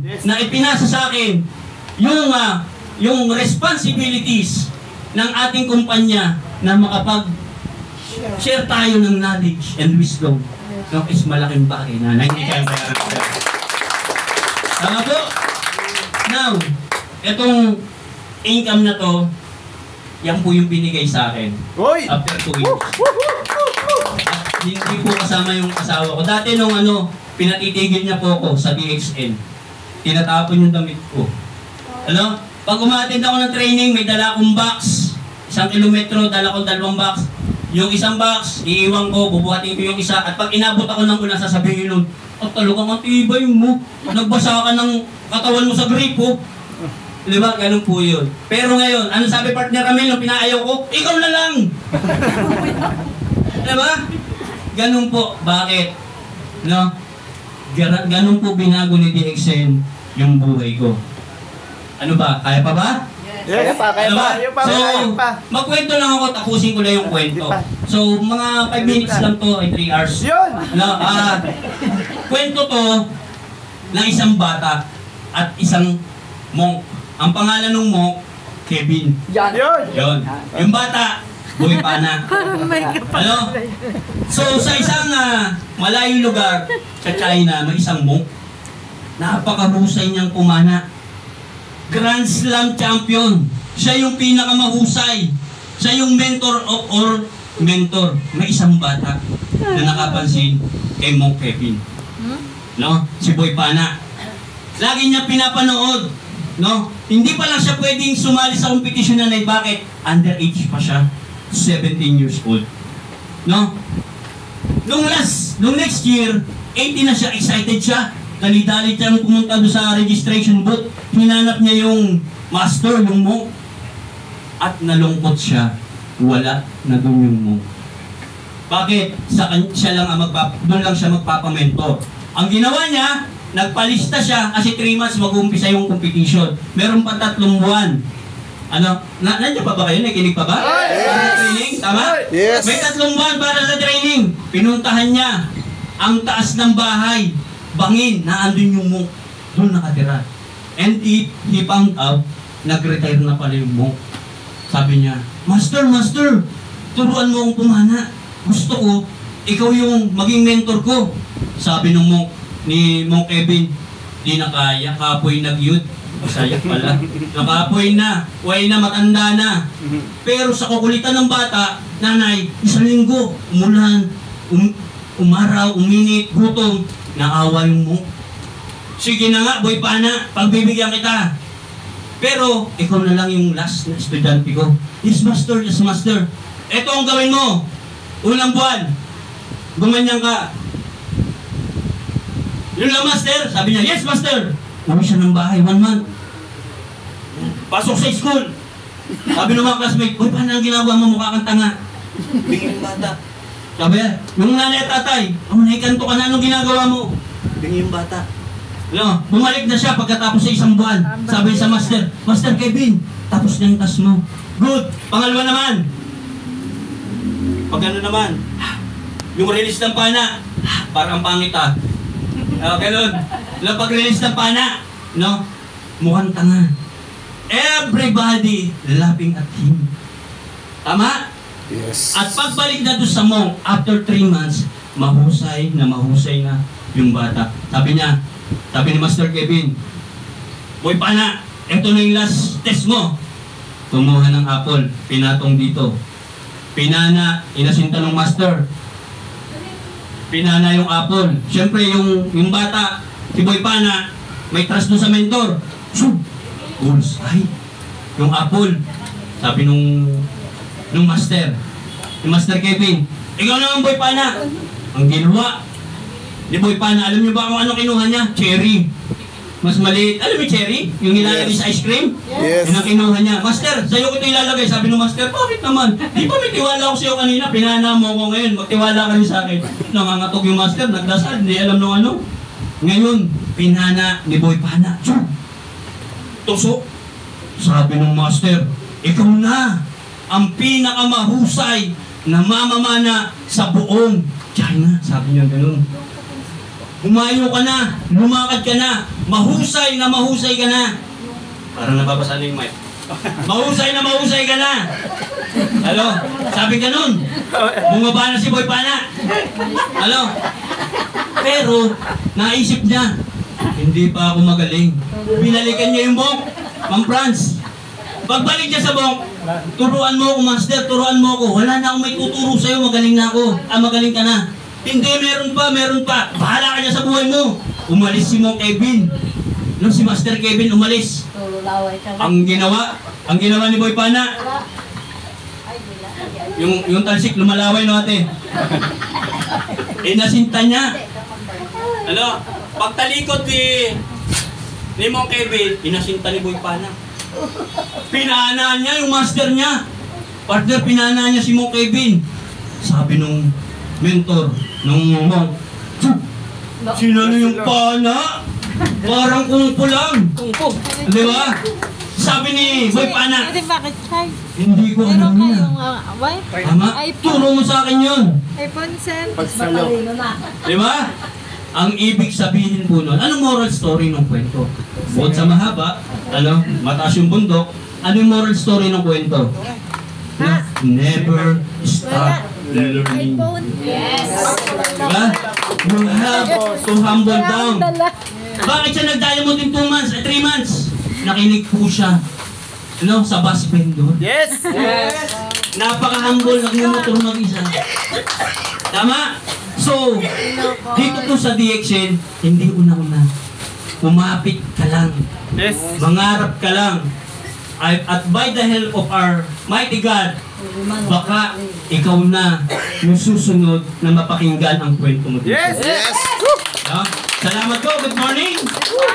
na ipinasa sa akin yung responsibilities ng ating kumpanya na makapag-share tayo ng knowledge and wisdom. No, is malaking bagay na hindi kayo bayaran. Tama po? Now, itong income na to, yan po yung binigay sa akin. After 2 years. At hindi po kasama yung asawa ko. Dati nung pinatitigil niya po ako sa DXN, tinatapon yung damit ko. Pag umattend ako ng training, may dala akong box. 1 kilometro, dala akong 2 box. Yung isang box, iiwan ko, bubuhatin ko yung isa. At pag inabot ako ng una, sasabihin nun, talagang ang tibay mo. Nagbasa ka ng katawan mo sa gripo. Diba? Ganun po yun. Pero ngayon, ano sabi partner kami nung pinaayaw ko? Ikaw na lang! Diba? Ganun po. Bakit? No? Ganun po binago ni DXN yung buhay ko. Ano ba? Kaya pa ba? Yes. Kaya pa. So, magkwento lang ako, tapusin ko na yung kwento. So, mga 5 minutes lang to, ay 3 hours. Yun! Kwento to ng isang bata at isang monk. Ang pangalan ng monk, Kevin. Yun. Yung bata, Boy Pana. So, sa isang malayong lugar sa China, may isang monk. Napakarusay niyang kumana. Grand Slam champion. Siya yung pinakamahusay. Siya yung mentor mentor. May isang bata na nakapansin kay Monk Kevin. No? Si Boy Pana. Lagi niya pinapanood. No? Hindi pa lang siya pwedeng sumali sa competition na bakit? Underage pa siya. 17 years old. No? Nung next year, 18 na siya, excited siya. Dali-dali siyang pumunta doon sa registration booth. Hinanap niya yung master, yung monk. At nalungkot siya. Wala na doon yung monk. Bakit? Siya lang doon lang siya magpapamentor. Ang ginawa niya, nagpalista siya kasi 3 months mag-uumpisa yung competition. Meron pa 3 buwan. Nandiyan pa ba kayo? Nakikinig pa ba? Yes! Training? Tama? Yes! May 3 buwan para sa training. Pinuntahan niya ang taas ng bahay. Bangin na andun yung monk. Doon nakatira. And he found out, nag-retire na pala yung monk. Sabi niya, Master, turuan mo akong pumana. Gusto ko, ikaw yung maging mentor ko. Sabi ng monk, ni Monk Kevin, di na kaya, kapoy nag-yud. Masaya pala. Nakapoy na, way na, matanda na. Pero sa kukulitan ng bata, nanay, 1 linggo, umulan, umaraw, uminit, gutom, naawa yung monk. Sige na nga, Boy Pana, pagbibigyan kita. Pero, ikaw na lang yung last na estudyante ko. Yes, master, yes, master. Ito ang gawin mo. Unang buwan, gumanyan ka. Yun lang, master. Sabi niya, yes, master. Uwi siya ng bahay, 1 month. Pasok sa school. Sabi ng mga classmate, Boy, paano ang ginagawa mo? Mukha kang tanga. Bigyan yung bata. Sabi niya, yung nanay at tatay, naikanto ka na, anong ginagawa mo? Bigyan yung bata. Bumalik na siya pagkatapos sa 1 buwan. Sabi sa master, Master Kevin, tapos na yung task mo. Good. Pangalawa naman. Pag ano naman, yung release ng pana, parang pangit ganun. Pag-release ng pana, mukhang tanga. Everybody laughing at him. Tama? Yes. At pagbalik na doon sa monk, after 3 months, mahusay na yung bata. Sabi ni Master Kevin, Boy Pana, eto na yung last test mo. Kumuha ng apple, pinatong dito. Pinana, inasinta ng master. Pinana yung apple. Siyempre, yung bata, si Boy Pana, may trust doon sa mentor. Bullseye. Yung apple. Sabi nung master. Yung Master Kevin, ikaw naman, Boy Pana. Ang ginawa ni Boy Pana, alam niyo ba kung ano kinuha niya? Cherry. Mas maliit. Alam mo cherry? Yung nilalagay sa ice cream? Yes. Yun ang kinuha niya. Master, sa'yo ko ito ilalagay. Sabi ng master, bakit naman? Di ba may tiwala ko sa'yo kanina? Pinana mo ko ngayon. Magtiwala ka rin sa akin. Nangangatog yung master. Nagdasal. Hindi alam nung ano. Ngayon, pinana ni Boy Pana. Tusok. Sabi ng master, ikaw na ang pinakamahusay na mamamana sa buong China. Sabi niya ganun. humayo ka na, lumakad ka na, mahusay ka na. Parang nababasa na yung mic. Mahusay ka na. Ano? Sabi ka nun, bumaba na si Boy Pana. Ano? Pero, naisip niya, hindi pa ako magaling. Binalikan niya yung bong, Ma'am Franz. Pagbalik niya sa bong, turuan mo ako, Master, turuan mo ako. Wala na akong may tuturo sa'yo, magaling na ako. Magaling ka na. Hindi, meron pa. Bahala ka niya sa buhay mo. Umalis si Mong Kevin. Nung si Master Kevin umalis, ang ginawa ni Boy Pana, yung talsik lumalaway no ate. Inasinta niya. Ano? Pagtalikod ni Mong Kevin, inasinta ni Boy Pana. Pinana niya yung master niya. Partner, pinana niya si Mong Kevin. Sabi nung mentor, nung Mong, sinano yung pana? Parang kungpo lang. Di ba? Sabi ni Boy Pana, hindi ko alam niya. Tama? Turo mo sa akin yun. iPhone 10. Di ba? Ang ibig sabihin po nun, anong moral story ng kwento? Bukod sa mahaba, mataas yung bundok, ano yung moral story ng kwento? Never stop learning. Yes. Diba? You have to humble down. Bakit siya nagdaya mo din 2 months, 3 months? Nakinig po siya. Sa bus vendor. Yes! Napaka-humble, nagmumotor mag-isa. Tama? So, dito po sa DXN, hindi una-una. Umapit ka lang. Yes! Mangarap ka lang. At by the help of our mighty God, baka ikaw na yung susunod na mapakinggan ang kwento mo dito. Yes! Yes! Salamat po. Good morning.